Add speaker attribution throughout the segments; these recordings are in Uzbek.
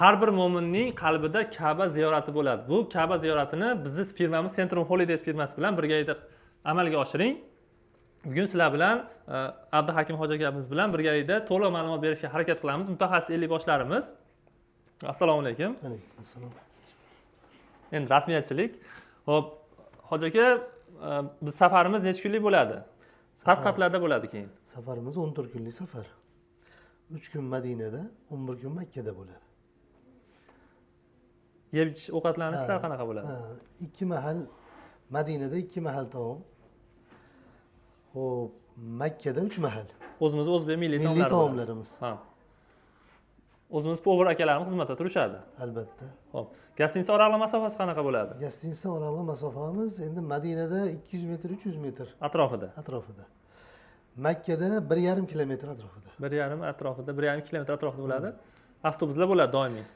Speaker 1: har bir mo'minning qalbida Ka'ba ziyorati bo'ladi. Bu Ka'ba ziyoratini bizni firmamiz Centrum Holidays firmasi bilan birgalikda amalga oshiring. Bugun sizlar bilan Abduhakim hoji akamiz bilan birgalikda to'liq ma'lumot berishga harakat qilamiz. Mutaxassis 50 boshlarimiz. Assalomu alaykum.
Speaker 2: Alaykum assalom.
Speaker 1: Endi rasmiyatchilik. Xo'p, hoji aka, biz safarimiz necha kunlik bo'ladi? Qatlarda bo'ladi keyin.
Speaker 2: Safarimiz 14 kunlik safar. 3 kun Madinada, 11 kun Makkada bo'ladi.
Speaker 1: Yeb ichish ovqatlanishlar qanaqa bo'ladi?
Speaker 2: 2 mahal Madinada 2 mahal taom. Xo'p, Makkada 3 mahal.
Speaker 1: O'zimiz o'zbek milliy
Speaker 2: taomlarimiz.
Speaker 1: Ha. O'zimiz povur akalarimiz xizmatda turishadi.
Speaker 2: Albatta.
Speaker 1: Xo'p, gostinitsa oraliq masofasi qanaqa bo'ladi?
Speaker 2: Gostinitsa oraliq masofamiz endi Madinada 200 metr, 300 metr
Speaker 1: atrofida.
Speaker 2: Makkada 1,5 kilometr atrofida.
Speaker 1: 1,5 atrofida, 1,5 kilometr atrofida bo'ladi. Avtobuslar bo'ladi doimiy.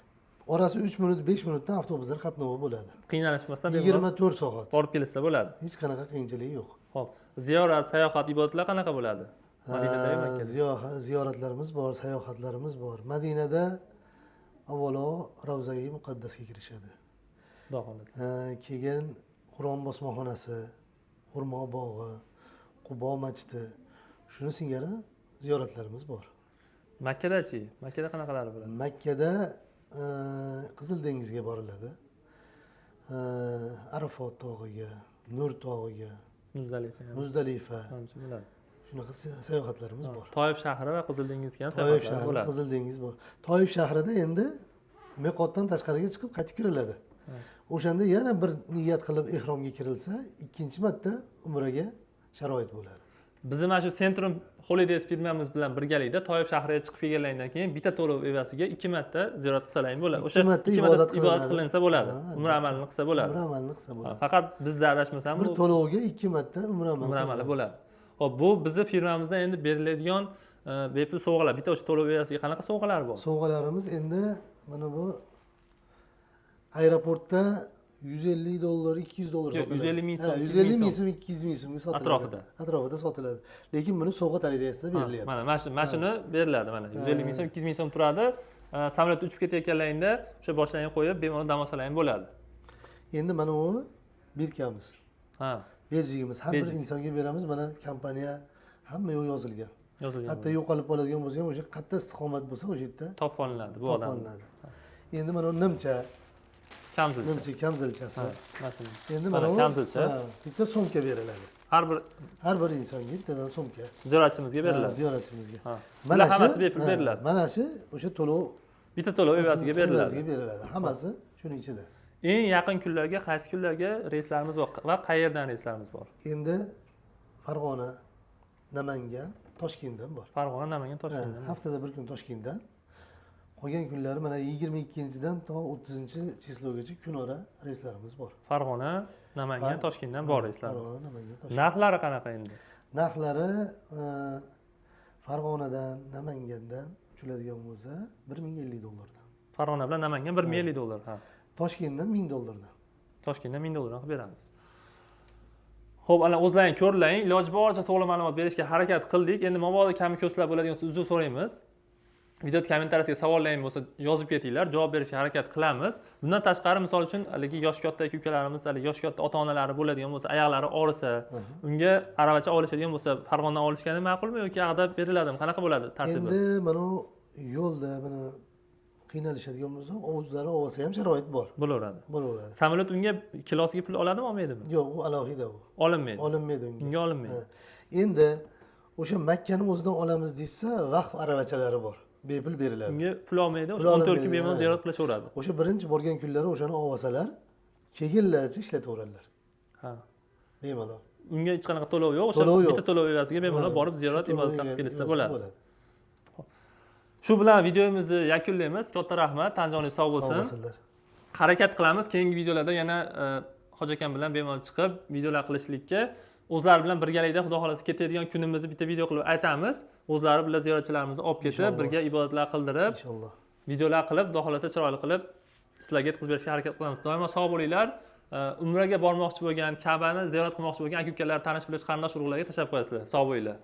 Speaker 2: Orasi 3 minut, 5 minutdan avtobuslar qatnovi bo'ladi.
Speaker 1: Qiynalishmasdan
Speaker 2: 24 soat.
Speaker 1: Borib kelsa bo'ladi.
Speaker 2: Hech qanaqa qiyinchilik yo'q.
Speaker 1: Xo'p, ziyorat, sayohat, ibodatlar qanaqa bo'ladi? Madinada Makkada.
Speaker 2: Ziyoratlarimiz bor, sayohatlarimiz bor. Madinada avvalo Ravza-i Muqaddasga kirishadi.
Speaker 1: Xudo xolasa.
Speaker 2: Keyin Qur'on bosmaxonasi, Hurmo bog'i, Qubo masjidi, shuni singari ziyoratlarimiz bor.
Speaker 1: Makkadachi? Makkada qanaqalari bo'ladi?
Speaker 2: Makkada Qizil dengizga boriladi. Arafot tog'iga, Nur tog'iga, Muzdalifa.
Speaker 1: Bo'ladi.
Speaker 2: Shunaqa sayohatlarimiz bor.
Speaker 1: Toyif shahri va Qizil dengizga ham
Speaker 2: Toyif
Speaker 1: sayohatlar
Speaker 2: shahri,
Speaker 1: bo'ladi.
Speaker 2: Qizil dengiz bor. Toyif shahrida endi miqotdan tashqariga chiqib qaytib kiriladi. O'shanda yana bir niyat qilib ehromga kirilsa, ikkinchi marta umraga sharoit bo'ladi.
Speaker 1: Bizim mana shu Centrum Holidays firmamiz bilan birgalikda Toyif shahriga chiqib kelgandan keyin bitta to'lov evasiga 2 marta ziyorat qilsalaring bo'ladi. O'sha 2 marta ibodat qilinsa bo'ladi. Umra amalini qilsa bo'ladi.
Speaker 2: Umra amalini qilsa bo'ladi.
Speaker 1: Faqat bizda adashmasam
Speaker 2: bir to'lovga 2 marta umra
Speaker 1: amali bo'ladi. Hop, bu bizni firmamizdan endi beriladigan bepul sovg'alar. Bitta o'sha to'lov evasiga qanaqa sovg'alar bor?
Speaker 2: Sovg'alarimiz endi mana bu aeroportda $150, $200 sotiladi.
Speaker 1: 150 ming so'm,
Speaker 2: 150 ming so'm, 200 ming so'mga sotiladi.
Speaker 1: Atrofida.
Speaker 2: Atrofida sotiladi. Lekin buni sovg'a darajasida berilyapti.
Speaker 1: Mana shuni beriladi mana. 150 ming so'm, 200 ming so'm turadi. Samolyotda uchib ketayotganlaringda o'sha boshlarni qo'yib, bemalol dam olsalaring bo'ladi.
Speaker 2: Endi mana u birkamiz.
Speaker 1: Ha.
Speaker 2: Bejigimiz har bir insonga beramiz. Mana kompaniya hamma yo'q yozilgan. Hatto yo'qolib qoladigan bo'lsa ham o'sha qayerda istiqomat bo'lsa o'sha yerda
Speaker 1: topib olinadi bu odam.
Speaker 2: Endi mana nimcha
Speaker 1: kamzilcha.
Speaker 2: Kamzilchasi. Endi
Speaker 1: mana kamzilcha.
Speaker 2: Bitta so'mka beriladi. Har bir insonga bittadan so'mka.
Speaker 1: Ziyoratchimizga beriladi.
Speaker 2: Ziyoratchimizga.
Speaker 1: Mana hammasi bepul beriladi.
Speaker 2: Mana shu o'sha to'lov
Speaker 1: bitta to'lov evasiga beriladi.
Speaker 2: Hammasi shuning ichida.
Speaker 1: Eng yaqin kunlarga, qaysi kunlarga reyslarimiz bor va qayerdan reyslarimiz bor?
Speaker 2: Endi Farg'ona, Namangan, Toshkentdan bor.
Speaker 1: Farg'ona, Namangan, Toshkentdan.
Speaker 2: Haftada bir kun Toshkentdan. Qolgan kunlari mana 22-dan to 30-chislogacha kunora reyslarimiz bor.
Speaker 1: Farg'ona, Namangan, Toshkentdan bor reyslarimiz.
Speaker 2: Farg'ona, Namangan, Toshkent.
Speaker 1: Narxlari qanaqa endi?
Speaker 2: Narxlari Farg'onadan, Namangandan uchiladigan bo'lsa $1050 dan.
Speaker 1: Farg'ona bilan Namangan $1050, ha.
Speaker 2: Toshkentdan $1000 dan.
Speaker 1: Toshkentdan $1000 qilib beramiz. Xo'p, ana o'zlaring ko'rlang, iloji boricha to'liq ma'lumot berishga harakat qildik. Endi mabodo kami ko'rslar bo'ladigan bo'lsa uzr so'raymiz. Video kommentariyasiga savollaring bo'lsa yozib ketinglar, javob berishga harakat qilamiz. Bundan tashqari misol uchun haligi yosh katta ukalarimiz, haligi yosh katta ota-onalari bo'ladigan bo'lsa, oyoqlari og'risa, unga aravacha olishadigan bo'lsa, Farg'onadan olishgani ma'qulmi yoki ag'dab beriladimi? Qanaqa bo'ladi tartibi?
Speaker 2: Endi mana yo'lda mana qiynalishadigan bo'lsa, o'zlari olsa ham sharoit bor.
Speaker 1: Bo'laveradi.
Speaker 2: Samolyot
Speaker 1: unga kilosiga pul oladimi, olmaydimi?
Speaker 2: Yo'q, u alohida u.
Speaker 1: Olinmaydi.
Speaker 2: Olinmaydi
Speaker 1: unga olinmaydi.
Speaker 2: Endi o'sha Makkani o'zidan olamiz desa, vaqf aravachalari bor. Bepul beriladi.
Speaker 1: Unga pul olmaydi, o'sha 14 kun bemalol ziyorat qilishaveradi.
Speaker 2: O'sha birinchi borgan kunlari o'shani olsalar, kelganlaricha ishlataveradilar.
Speaker 1: Ha.
Speaker 2: Bemalol.
Speaker 1: Unga hech qanaqa to'lov yo'q, o'sha bitta to'lov evasiga bemalol borib ziyorat ibodat qilib kelsa bo'ladi. Shu bilan videomizni yakunlaymiz. Katta rahmat, tanjoningiz sog' bo'lsin. Harakat qilamiz keyingi videolarda yana hoji akam bilan bemalol chiqib videolar qilishlikka. O'zlari bilan birgalikda xudo xolasa ketadigan kunimizni bitta video qilib aytamiz. O'zlari bilan ziyoratchilarimizni olib ketib, birga ibodatlar qildirib,
Speaker 2: inshaalloh
Speaker 1: videolar qilib, xudo xolasa chiroyli qilib sizlarga yetkazib berishga harakat qilamiz. Doimo sog' bo'linglar. Umraga bormoqchi bo'lgan, Ka'bani ziyorat qilmoqchi bo'lgan aka-ukalar, tanish bilish qarindosh urug'larga tashlab qo'yasizlar. Sog' bo'linglar.